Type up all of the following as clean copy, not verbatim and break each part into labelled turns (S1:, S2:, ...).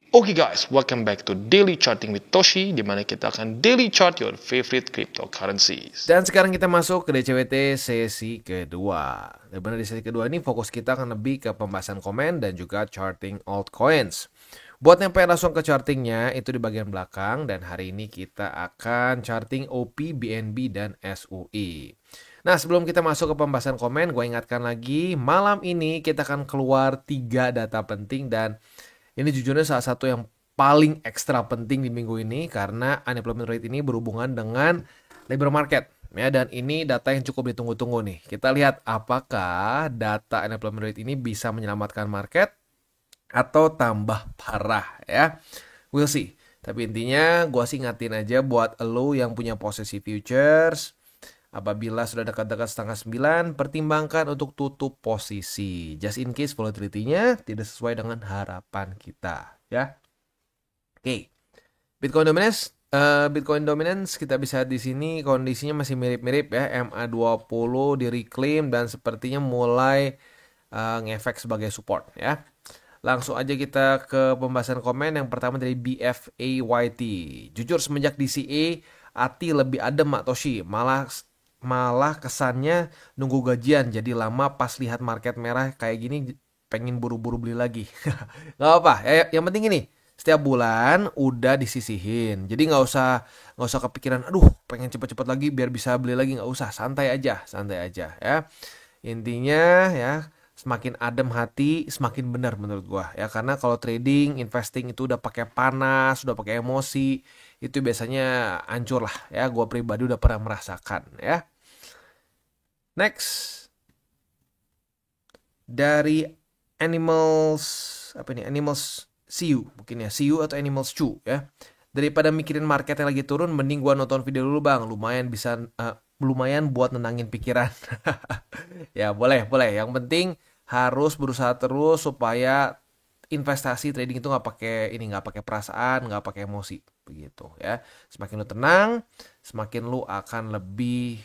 S1: Oke guys, welcome back to Daily Charting with Toshi, di mana kita akan daily chart your favorite cryptocurrencies.
S2: Dan sekarang kita masuk ke DCWT sesi kedua. Dan benar di sesi kedua ini fokus kita akan lebih ke pembahasan komen dan juga charting altcoins. Buat yang pengen langsung ke chartingnya itu di bagian belakang, dan hari ini kita akan charting OP, BNB, dan SUI. Nah, sebelum kita masuk ke pembahasan komen, gue ingatkan lagi, malam ini kita akan keluar 3 data penting, dan ini jujurnya salah satu yang paling ekstra penting di minggu ini karena unemployment rate ini berhubungan dengan labor market. Ya, dan ini data yang cukup ditunggu-tunggu nih. Kita lihat apakah data unemployment rate ini bisa menyelamatkan market atau tambah parah ya. We'll see. Tapi intinya gue sih ingatin aja buat lo yang punya posisi futures, apabila sudah dekat-dekat setengah 9, pertimbangkan untuk tutup posisi. Just in case volatility-nya tidak sesuai dengan harapan kita. Ya. Oke. Bitcoin dominance kita bisa di sini kondisinya masih mirip-mirip ya. MA20 di reclaim dan sepertinya mulai ngefek sebagai support ya. Langsung aja kita ke pembahasan komen. Yang pertama dari BFAYT. Jujur semenjak DCA Ati lebih adem Mak Toshi. Malah kesannya nunggu gajian jadi lama, pas lihat market merah kayak gini pengen buru-buru beli lagi. Nggak apa, yang penting ini setiap bulan udah disisihin, jadi nggak usah kepikiran aduh pengen cepet-cepet lagi biar bisa beli lagi, nggak usah, santai aja ya. Intinya ya, semakin adem hati semakin benar menurut gua ya, karena kalau trading investing itu udah pakai panas, udah pakai emosi, itu biasanya hancur lah ya. Gua pribadi udah pernah merasakan ya. Next, dari Animals, apa ini, Animals CU mungkin ya, CU atau Animals Chu ya. Daripada mikirin market yang lagi turun, mending gua nonton video dulu bang, lumayan buat nenangin pikiran. Ya boleh, yang penting harus berusaha terus supaya investasi trading itu nggak pakai perasaan, nggak pakai emosi begitu ya. Semakin lu tenang, semakin lu akan lebih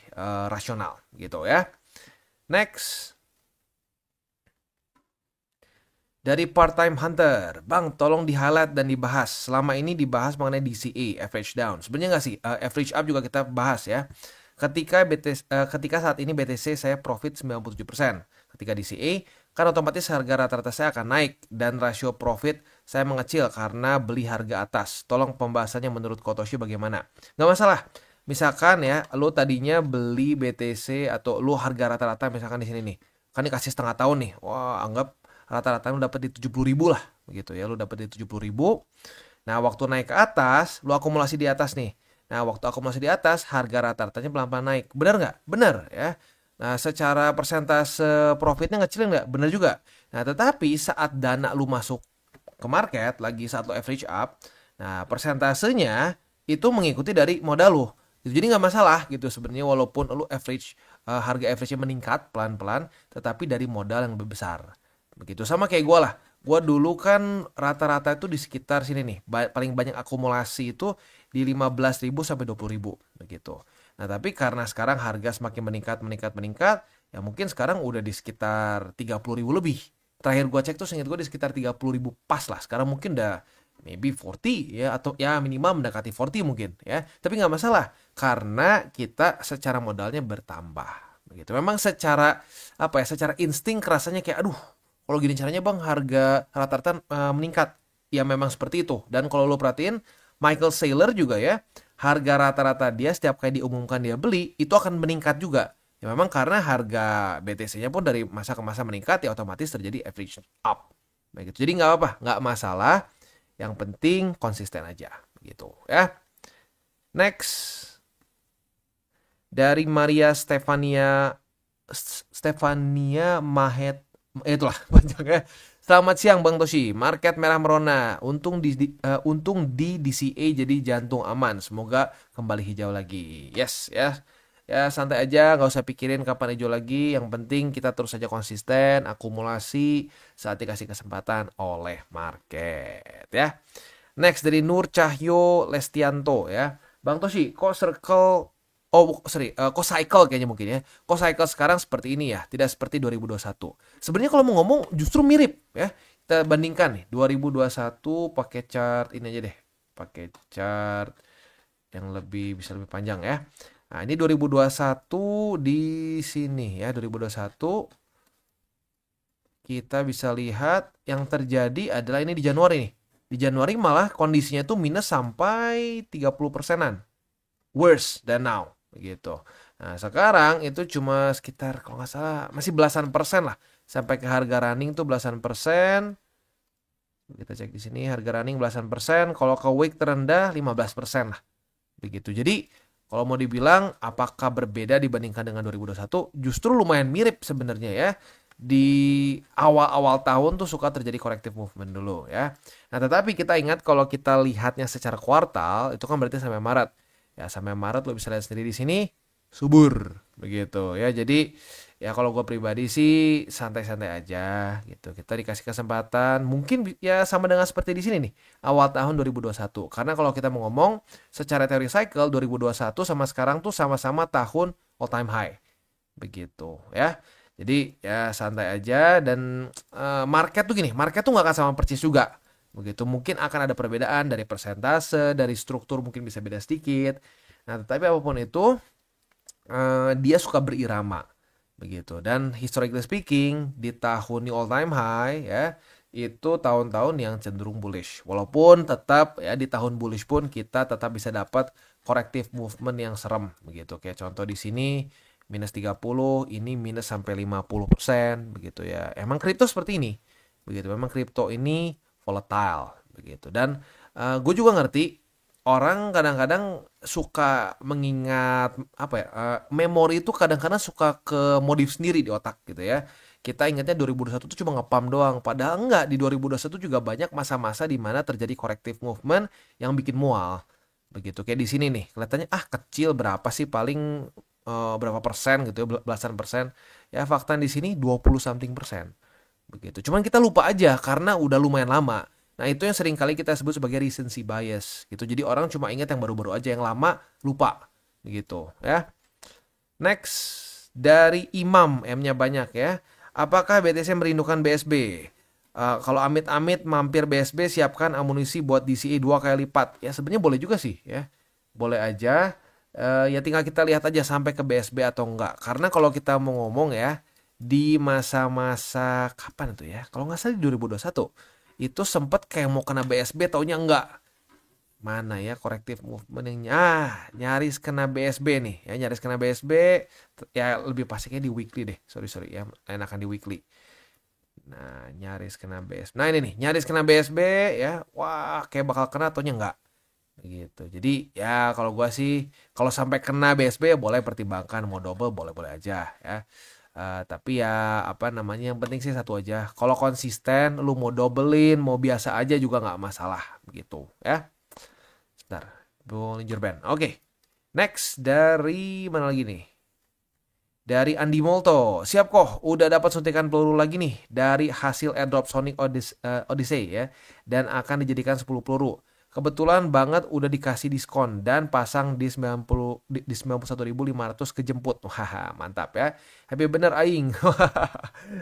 S2: rasional gitu ya. Next, dari part-time hunter, bang tolong di-highlight dan dibahas. Selama ini dibahas mengenai DCA, average down. Sebenarnya nggak sih, average up juga kita bahas ya. Ketika saat ini BTC saya profit 97%. Ketika DCA, kan otomatis harga rata-rata saya akan naik dan rasio profit saya mengecil karena beli harga atas. Tolong pembahasannya menurut Kotoshi bagaimana? Nggak masalah. Misalkan ya, lo tadinya beli BTC atau lo harga rata-rata misalkan di sini nih. Kan dikasih setengah tahun nih. Wah, anggap rata-rata lu dapat di 70.000 lah begitu ya, lu dapat di 70.000. Nah, waktu naik ke atas lu akumulasi di atas nih. Nah, waktu akumulasi di atas harga rata-ratanya pelan-pelan naik, benar nggak? Benar ya. Nah, secara persentase profitnya ngecilin nggak? Benar juga. Nah, tetapi saat dana lu masuk ke market lagi, saat lu average up, nah persentasenya itu mengikuti dari modal lu. Jadi nggak masalah gitu sebenarnya, walaupun lu harga average-nya meningkat pelan-pelan, tetapi dari modal yang lebih besar. Begitu sama kayak gue lah. Gue dulu kan rata-rata itu di sekitar sini nih. Paling banyak akumulasi itu di 15.000 sampai 20.000 begitu. Nah, tapi karena sekarang harga semakin meningkat, ya mungkin sekarang udah di sekitar 30.000 lebih. Terakhir gue cek tuh seingat gue di sekitar 30.000 pas lah. Sekarang mungkin udah maybe 40 ya, atau ya minimal mendekati 40 mungkin ya. Tapi nggak masalah karena kita secara modalnya bertambah. Begitu. Memang secara secara insting rasanya kayak aduh, kalau gini caranya bang harga rata-rata meningkat. Ya memang seperti itu. Dan kalau lo perhatiin Michael Saylor juga ya, harga rata-rata dia setiap kali diumumkan dia beli itu akan meningkat juga. Ya memang karena harga BTC-nya pun dari masa ke masa meningkat, ya otomatis terjadi average up. Begitu. Jadi nggak apa-apa, nggak masalah. Yang penting konsisten aja, begitu ya. Next, dari Maria Stefania Mahet, itulah panjangnya. Selamat siang Bang Toshi. Market merah merona. Untung di DCA jadi jantung aman. Semoga kembali hijau lagi. Yes ya. Ya santai aja, nggak usah pikirin kapan hijau lagi. Yang penting kita terus saja konsisten, akumulasi saat dikasih kesempatan oleh market ya. Next, dari Nur Cahyo Lestianto ya. Bang Toshi, kok cycle kayaknya mungkin ya. Kok cycle sekarang seperti ini ya, tidak seperti 2021. Sebenarnya kalau mau ngomong justru mirip ya. kita bandingkan nih 2021 pakai chart ini aja deh. Pakai chart yang bisa lebih panjang ya. Nah, ini 2021 di sini ya, 2021 kita bisa lihat yang terjadi adalah ini di Januari nih. Di Januari malah kondisinya tuh minus sampai 30%-an. Worse than now begitu. Nah, sekarang itu cuma sekitar kalau nggak salah masih belasan persen lah. Sampai ke harga running tuh belasan persen. Kita cek di sini harga running belasan persen, kalau ke week terendah 15% lah. Begitu. Jadi kalau mau dibilang apakah berbeda dibandingkan dengan 2021, justru lumayan mirip sebenarnya ya. Di awal-awal tahun tuh suka terjadi corrective movement dulu ya. Nah, tetapi kita ingat kalau kita lihatnya secara kuartal, itu kan berarti sampai Maret. Ya, sampai Maret lo bisa lihat sendiri di sini subur begitu ya. Jadi ya kalau gue pribadi sih santai-santai aja gitu. Kita dikasih kesempatan mungkin ya sama dengan seperti di sini nih awal tahun 2021. Karena kalau kita mau ngomong secara teori cycle 2021 sama sekarang tuh sama-sama tahun all time high begitu ya. Jadi ya santai aja dan market tuh gini, market tuh nggak akan sama persis juga. Begitu, mungkin akan ada perbedaan dari persentase, dari struktur mungkin bisa beda sedikit. Nah, tetapi apapun itu, dia suka berirama. Begitu. Dan historically speaking, di tahun all time high, ya, itu tahun-tahun yang cenderung bullish. Walaupun tetap, ya, di tahun bullish pun kita tetap bisa dapat corrective movement yang serem. Begitu. Kayak contoh di sini, minus 30, ini minus sampai 50%. Begitu ya. Emang kripto seperti ini. Begitu. Memang kripto ini volatile begitu. Dan gue juga ngerti orang kadang-kadang suka mengingat apa ya, memori itu kadang-kadang suka ke modif sendiri di otak gitu ya. Kita ingatnya 2021 itu cuma ngepam doang, padahal enggak, di 2021 juga banyak masa-masa di mana terjadi corrective movement yang bikin mual begitu. Kayak di sini nih kelihatannya kecil, berapa sih paling berapa persen gitu ya, belasan persen ya. Fakta di sini 20 something persen begitu. Cuman kita lupa aja karena udah lumayan lama. Nah, itu yang sering kali kita sebut sebagai recency bias gitu. Jadi orang cuma ingat yang baru-baru aja, yang lama lupa begitu ya. Next, dari Imam, M-nya banyak ya. Apakah BTC merindukan BSB? Kalau amit-amit mampir BSB, siapkan amunisi buat DCA 2 kali lipat. Ya sebenarnya boleh juga sih ya. Boleh aja. Ya tinggal kita lihat aja sampai ke BSB atau enggak. Karena kalau kita mau ngomong ya, di masa-masa kapan itu ya? Kalau nggak salah di 2021 itu sempat kayak mau kena BSB, taunya enggak. Mana ya corrective movementnya? Nyaris kena BSB nih ya, nyaris kena BSB. Ya lebih pastinya di weekly deh. Sorry ya, enakan di weekly. Nah, nyaris kena BSB. Nah, ini nih, nyaris kena BSB ya. Wah, kayak bakal kena, taunya enggak. Gitu. Jadi ya kalau gua sih kalau sampai kena BSB ya boleh pertimbangkan, mau double boleh-boleh aja ya. Tapi ya apa namanya, yang penting sih satu aja, kalau konsisten lu mau doublein mau biasa aja juga nggak masalah gitu ya. Sebentar, Bollinger Band. Oke. Next dari mana lagi nih? Dari Andi Molto. Siap kok, udah dapat suntikan peluru lagi nih dari hasil airdrop Sonic Odyssey ya, dan akan dijadikan 10 peluru. Kebetulan banget udah dikasih diskon dan pasang di 91.500 kejemput. Wah, mantap ya. Happy bener aing.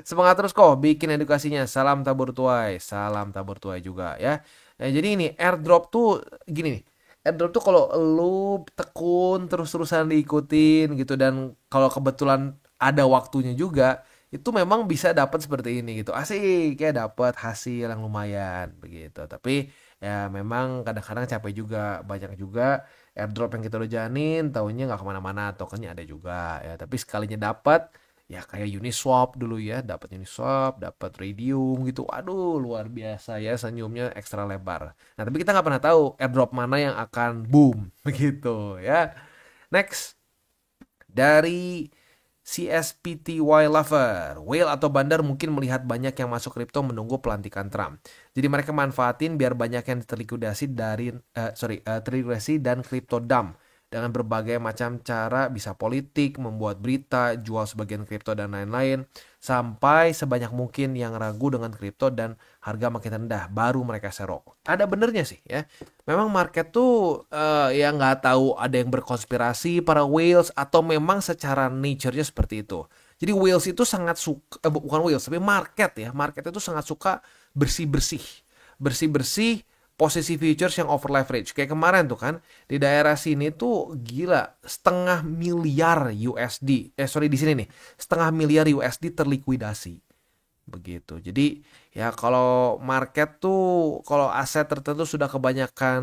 S2: Semangat terus kok bikin edukasinya. Salam tabur tuai. Salam tabur tuai juga ya. Jadi ini airdrop tuh gini nih. Airdrop tuh kalau lu tekun terus-terusan diikutin gitu, dan kalau kebetulan ada waktunya juga, itu memang bisa dapat seperti ini gitu. Asik ya, dapat hasil yang lumayan begitu. Tapi ya memang kadang-kadang capek juga, banyak juga airdrop yang kita udah jalanin, taunya nggak kemana-mana, tokennya ada juga ya. Tapi sekalinya dapat, ya kayak Uniswap dulu ya, dapat Uniswap, dapat Radium gitu. Aduh, luar biasa ya, senyumnya ekstra lebar. Nah, tapi kita nggak pernah tahu airdrop mana yang akan boom begitu ya. Next, dari CSPTY Lover, whale atau bandar mungkin melihat banyak yang masuk kripto menunggu pelantikan Trump. Jadi mereka manfaatin biar banyak yang terliquidasi terliquidasi dan kripto dump dengan berbagai macam cara, bisa politik, membuat berita, jual sebagian kripto dan lain-lain, sampai sebanyak mungkin yang ragu dengan kripto dan harga makin rendah baru mereka serok. Ada benernya sih ya. Memang market tuh ya nggak tahu ada yang berkonspirasi para whales atau memang secara nature-nya seperti itu. Jadi whales itu sangat suka, bukan whales tapi market ya. Market itu sangat suka bersih-bersih posisi futures yang over leverage. Kayak kemarin tuh kan di daerah sini tuh gila setengah miliar USD. Di sini nih setengah miliar USD terlikuidasi. Begitu. Jadi ya kalau market tuh kalau aset tertentu sudah kebanyakan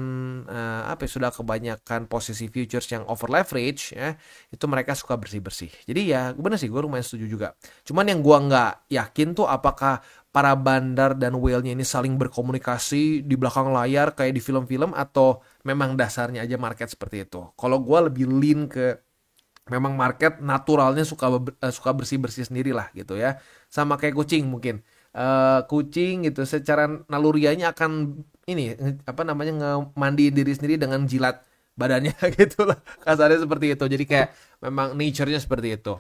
S2: sudah kebanyakan posisi futures yang over leverage ya, itu mereka suka bersih-bersih. Jadi ya bener sih gue lumayan setuju juga. Cuman yang gue nggak yakin tuh apakah para bandar dan whale-nya ini saling berkomunikasi di belakang layar kayak di film-film atau memang dasarnya aja market seperti itu. Kalau gue lebih lean ke memang market naturalnya suka bersih-bersih sendiri lah gitu ya. Sama kayak kucing mungkin. Kucing gitu secara nalurianya akan ini ngemandiin diri sendiri dengan jilat badannya gitu lah. Kasarnya seperti itu. Jadi kayak memang nature-nya seperti itu.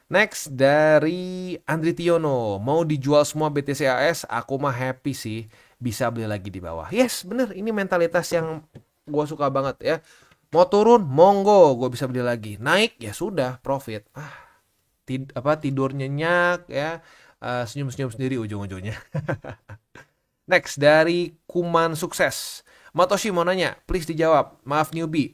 S2: Next dari Andri Tiono, mau dijual semua BTC AS, aku mah happy sih bisa beli lagi di bawah. Yes, bener, ini mentalitas yang gue suka banget ya. Mau turun, monggo, gue bisa beli lagi. Naik, ya sudah, profit. Tidur nyenyak ya, senyum-senyum sendiri ujung-ujungnya. Next dari Kuman Sukses. Matoshi mau nanya, please dijawab. Maaf newbie,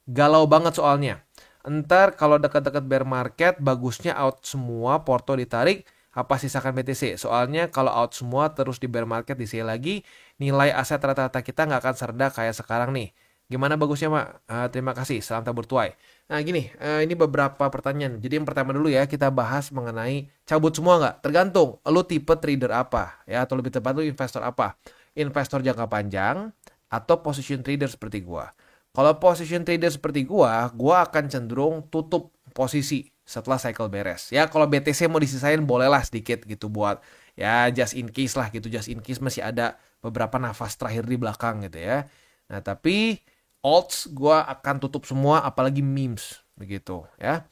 S2: galau banget soalnya. Entar kalau dekat-dekat bear market, bagusnya out semua, porto ditarik, apa sisakan BTC. Soalnya kalau out semua terus di bear market di sell lagi, nilai aset rata-rata kita nggak akan serda kayak sekarang nih. Gimana bagusnya, Mak? Terima kasih, salam tabur tuai. Nah gini, ini beberapa pertanyaan. Jadi yang pertama dulu ya, kita bahas mengenai cabut semua nggak? Tergantung, lu tipe trader apa ya, atau lebih tepat lu investor apa? Investor jangka panjang atau position trader seperti gua. Kalau position trader seperti gua akan cenderung tutup posisi setelah cycle beres. Ya kalau BTC mau disisain bolehlah sedikit gitu buat ya just in case lah gitu. Just in case masih ada beberapa nafas terakhir di belakang gitu ya. Nah tapi alts gua akan tutup semua apalagi memes begitu ya.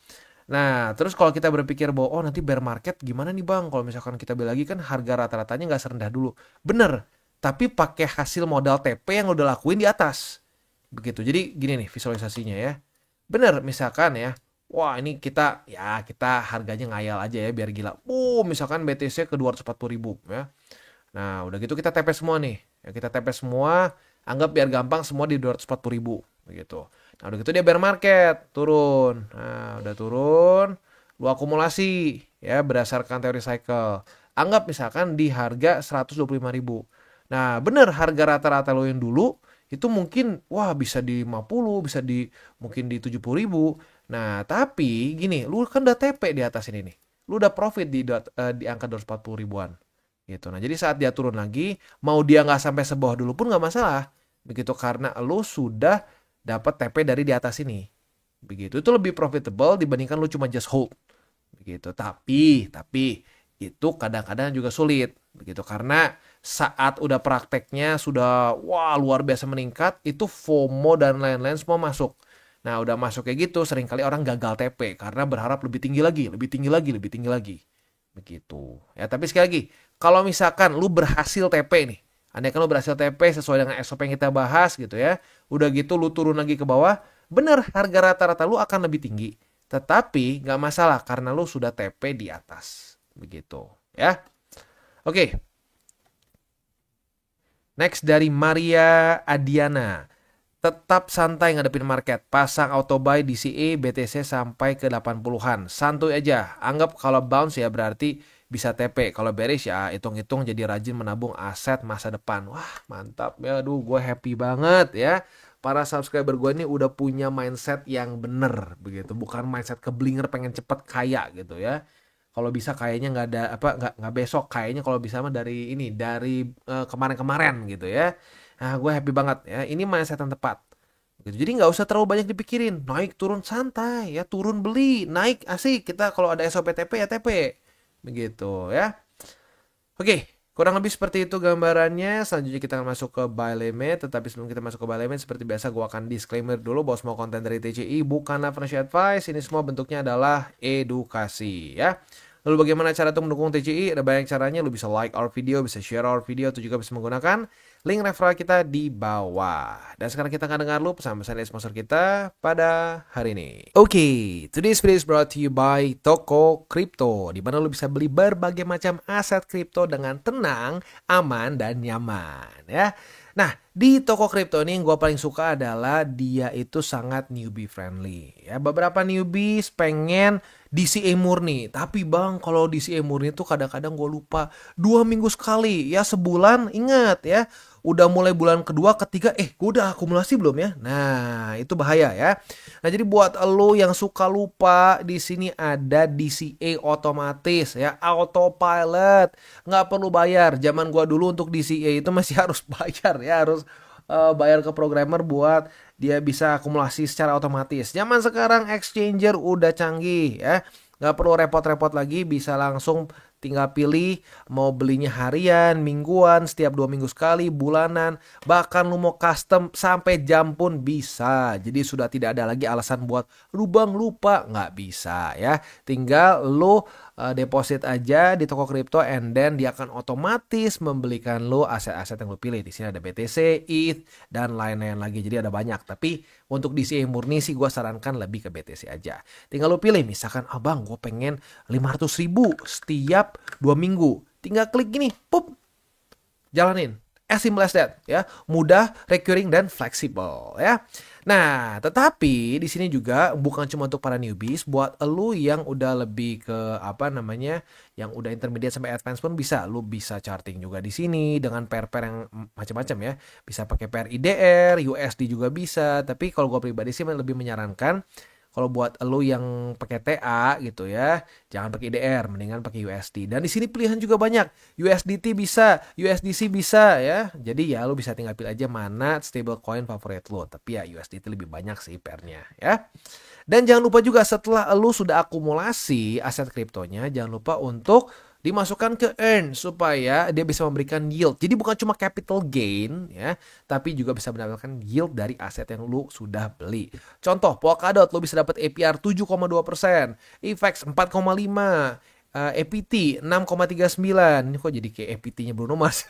S2: Nah terus kalau kita berpikir bahwa nanti bear market gimana nih bang? Kalau misalkan kita beli lagi kan harga rata-ratanya nggak serendah dulu. Bener. Tapi pakai hasil modal TP yang udah lakuin di atas. Begitu. Jadi gini nih visualisasinya ya. Bener misalkan ya. Wah ini kita harganya ngayal aja ya biar gila. Misalkan BTC ke 240.000 ya. Nah udah gitu kita TP semua nih. Ya, kita TP semua. Anggap biar gampang semua di 240.000. Begitu. Nah udah gitu dia bear market. Turun. Nah udah turun. Lu akumulasi. Ya berdasarkan teori cycle. Anggap misalkan di harga 125.000. Nah bener harga rata-rata lo yang dulu itu mungkin bisa di 50, bisa di mungkin di 70.000. Nah, tapi gini, lu kan udah TP di atas ini nih. Lu udah profit di angka 240 ribuan. Gitu. Nah, jadi saat dia turun lagi, mau dia nggak sampai sebawah dulu pun nggak masalah. Begitu karena lu sudah dapat TP dari di atas ini. Begitu. Itu lebih profitable dibandingkan lu cuma just hold. Begitu. Tapi itu kadang-kadang juga sulit. Begitu karena saat udah prakteknya sudah luar biasa meningkat, itu FOMO dan lain-lain semua masuk. Nah udah masuk kayak gitu seringkali orang gagal TP karena berharap lebih tinggi lagi begitu ya. Tapi sekali lagi kalau misalkan lu berhasil TP nih, andaikan lu berhasil TP sesuai dengan SOP yang kita bahas gitu ya, udah gitu lu turun lagi ke bawah, bener harga rata-rata lu akan lebih tinggi, tetapi gak masalah karena lu sudah TP di atas begitu ya. Oke. Next dari Maria Adiana. Tetap santai ngadepin market. Pasang auto buy DCA BTC sampai ke 80-an. Santuy aja. Anggap kalau bounce ya berarti bisa TP. Kalau bearish ya hitung-hitung jadi rajin menabung aset masa depan. Wah mantap ya. Aduh gue happy banget ya. Para subscriber gue ini udah punya mindset yang bener begitu. Bukan mindset keblinger pengen cepet kaya gitu ya. Kalau bisa kayaknya nggak besok, kayaknya kalau bisa mah dari kemarin-kemarin gitu ya. Nah gue happy banget ya, ini mindset yang tepat gitu. Jadi nggak usah terlalu banyak dipikirin, naik turun santai ya, turun beli, naik asik, kita kalau ada SOP TP ya TP begitu ya. Oke, kurang lebih seperti itu gambarannya. Selanjutnya kita akan masuk ke buy limit. Tetapi sebelum kita masuk ke buy limit, seperti biasa gue akan disclaimer dulu bahwa semua konten dari TCI bukanlah financial advice. Ini semua bentuknya adalah edukasi ya. Lalu bagaimana cara untuk mendukung TCI? Ada banyak caranya. Lu bisa like our video, bisa share our video, atau juga bisa menggunakan link referral kita di bawah. Dan sekarang kita akan dengar dulu pesan-pesan dari sponsor kita pada hari ini. Oke, today's video is brought to you by Toko Kripto, di mana lo bisa beli berbagai macam aset kripto dengan tenang, aman, dan nyaman ya. Nah, di Toko Kripto ini yang gue paling suka adalah dia itu sangat newbie friendly. Ya, beberapa newbies pengen DCA murni. Tapi bang, kalau DCA murni itu kadang-kadang gue lupa. 2 minggu sekali, ya sebulan, ingat ya. Udah mulai bulan kedua, ketiga, gue udah akumulasi belum ya? Nah, itu bahaya ya. Nah, jadi buat lo yang suka lupa, di sini ada DCA otomatis ya, autopilot. Nggak perlu bayar. Zaman gua dulu untuk DCA itu masih harus bayar ya, harus bayar ke programmer buat dia bisa akumulasi secara otomatis. Zaman sekarang exchanger udah canggih ya. Nggak perlu repot-repot lagi, bisa langsung tinggal pilih mau belinya harian, mingguan, setiap 2 minggu sekali, bulanan, bahkan lu mau custom sampai jam pun bisa. Jadi sudah tidak ada lagi alasan buat lu bang lupa, nggak bisa ya. Tinggal lu deposit aja di Toko Kripto and then dia akan otomatis membelikan lu aset-aset yang lu pilih. Di sini ada BTC, ETH dan lain-lain lagi. Jadi ada banyak. Tapi untuk DCA murni sih gue sarankan lebih ke BTC aja. Tinggal lu pilih, misalkan bang gue pengen 500.000 setiap 2 minggu. Tinggal klik gini, pup, jalanin. As simple as that ya. Mudah, recurring dan fleksibel ya. Nah, tetapi di sini juga bukan cuma untuk para newbies, buat lu yang udah lebih ke yang udah intermediate sampai advance pun bisa. Lu bisa charting juga di sini dengan pair-pair yang macam-macam ya. Bisa pakai pair IDR, USD juga bisa. Tapi kalau gue pribadi sih lebih menyarankan kalau buat lu yang pakai TA gitu ya, jangan pakai IDR, mendingan pakai USD. Dan di sini pilihan juga banyak. USDT bisa, USDC bisa ya. Jadi ya lu bisa tinggal pilih aja mana stable coin favorit lu. Tapi ya USDT lebih banyak sih pairnya ya. Dan jangan lupa juga setelah lu sudah akumulasi aset kriptonya, jangan lupa untuk dimasukkan ke earn supaya dia bisa memberikan yield. Jadi bukan cuma capital gain ya, tapi juga bisa mendapatkan yield dari aset yang lu sudah beli. Contoh, Polkadot lu bisa dapat APR 7,2%, EFX 4,5%, EPT 6,39. Ini kok jadi kayak EPT-nya Bruno Mars.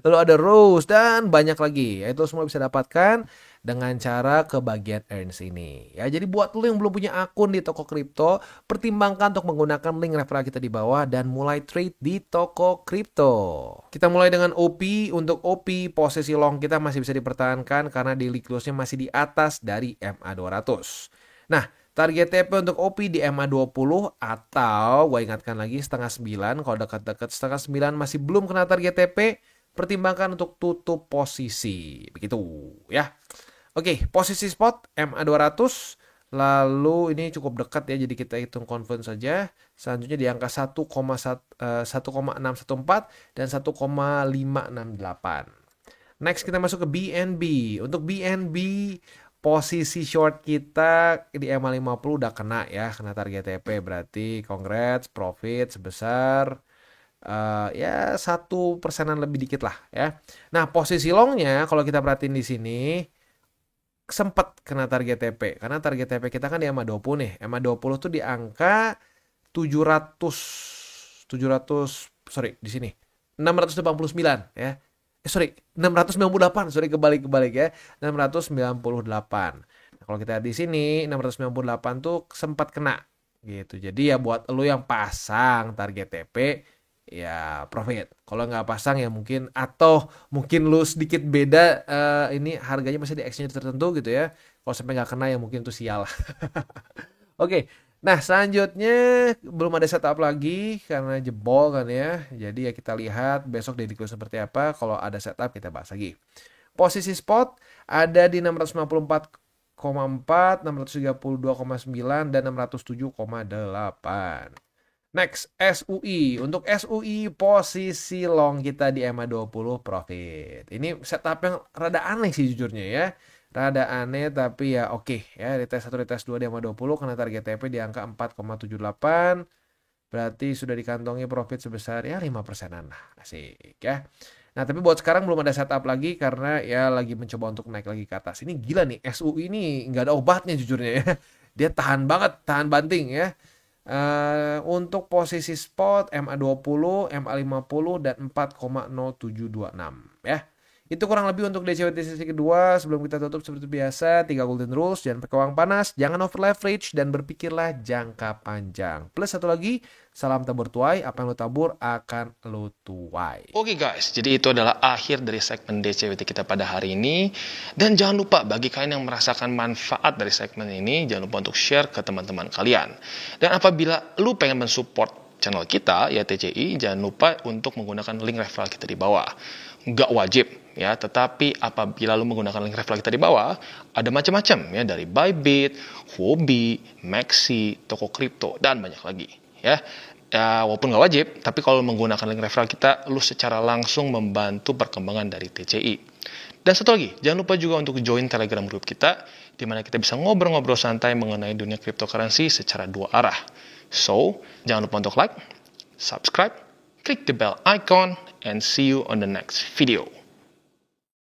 S2: Lalu ada Rose dan banyak lagi. Ya, itu semua bisa dapatkan dengan cara ke bagian earns ini. Ya, jadi buat lu yang belum punya akun di Toko Kripto, pertimbangkan untuk menggunakan link referral kita di bawah dan mulai trade di Toko Kripto. Kita mulai dengan OP. Untuk OP, posisi long kita masih bisa dipertahankan karena daily close-nya masih di atas dari MA200. Nah, target TP untuk OP di MA20 atau gue ingatkan lagi setengah 9. Kalau dekat-dekat setengah 9 masih belum kena target TP, pertimbangkan untuk tutup posisi. Begitu ya. Oke, posisi spot MA200. Lalu ini cukup dekat ya, jadi kita hitung confidence saja. Selanjutnya di angka 1,614 dan 1,568. Next kita masuk ke BNB. Untuk BNB posisi short kita di MA50 udah kena ya, kena target TP, berarti congrats, profit sebesar ya 1%-an lebih dikit lah ya. Nah, posisi longnya kalau kita perhatiin di sini sempat kena target TP karena target TP kita kan di MA20 nih. MA20 tuh di angka 689 ya. 698, kebalik ya. 698. Nah, kalau kita lihat di sini 698 tuh sempat kena gitu. Jadi ya buat lu yang pasang target TP ya profit. Kalau nggak pasang ya mungkin, atau mungkin lu sedikit beda ini harganya masih di exchange tertentu gitu ya. Kalau sampai nggak kena ya mungkin itu sial. Oke. Nah, selanjutnya belum ada setup lagi karena jebol kan ya. Jadi ya kita lihat besok daily close seperti apa. Kalau ada setup kita bahas lagi. Posisi spot ada di 654,4, 632,9 dan 607,8. Next, SUI. Untuk SUI posisi long kita di MA20 profit. Ini setup yang rada aneh sih jujurnya ya. Rada aneh tapi ya oke ya. Retest 1, retest 2 di MA20 karena target TP di angka 4,78. Berarti sudah dikantongi profit sebesar ya 5%-an lah. Asik ya. Nah, tapi buat sekarang belum ada setup lagi karena ya lagi mencoba untuk naik lagi ke atas. Ini gila nih, SUI ini nggak ada obatnya jujurnya ya. Dia tahan banget, tahan banting ya. Untuk posisi spot MA20, MA50 dan 4,0726 ya. Itu kurang lebih untuk DCWT sesi kedua. Sebelum kita tutup seperti biasa, 3 golden rules. Jangan pakai uang panas, jangan over leverage, dan berpikirlah jangka panjang. Plus satu lagi, salam tabur tuai. Apa yang lo tabur akan lo tuai.
S1: Oke guys, jadi itu adalah akhir dari segmen DCWT kita pada hari ini. Dan jangan lupa bagi kalian yang merasakan manfaat dari segmen ini, jangan lupa untuk share ke teman-teman kalian. Dan apabila lu pengen mensupport channel kita, ya TCI, jangan lupa untuk menggunakan link referral kita di bawah. Nggak wajib, ya, tetapi apabila lu menggunakan link referral kita di bawah, ada macam-macam, ya, dari Bybit, Huobi, Maxi, toko kripto, dan banyak lagi, ya. Ya, walaupun nggak wajib, tapi kalau menggunakan link referral kita, lu secara langsung membantu perkembangan dari TCI. Dan satu lagi, jangan lupa juga untuk join Telegram group kita, di mana kita bisa ngobrol-ngobrol santai mengenai dunia cryptocurrency secara dua arah. So, jangan lupa untuk like, subscribe, click the bell icon, and see you on the next video.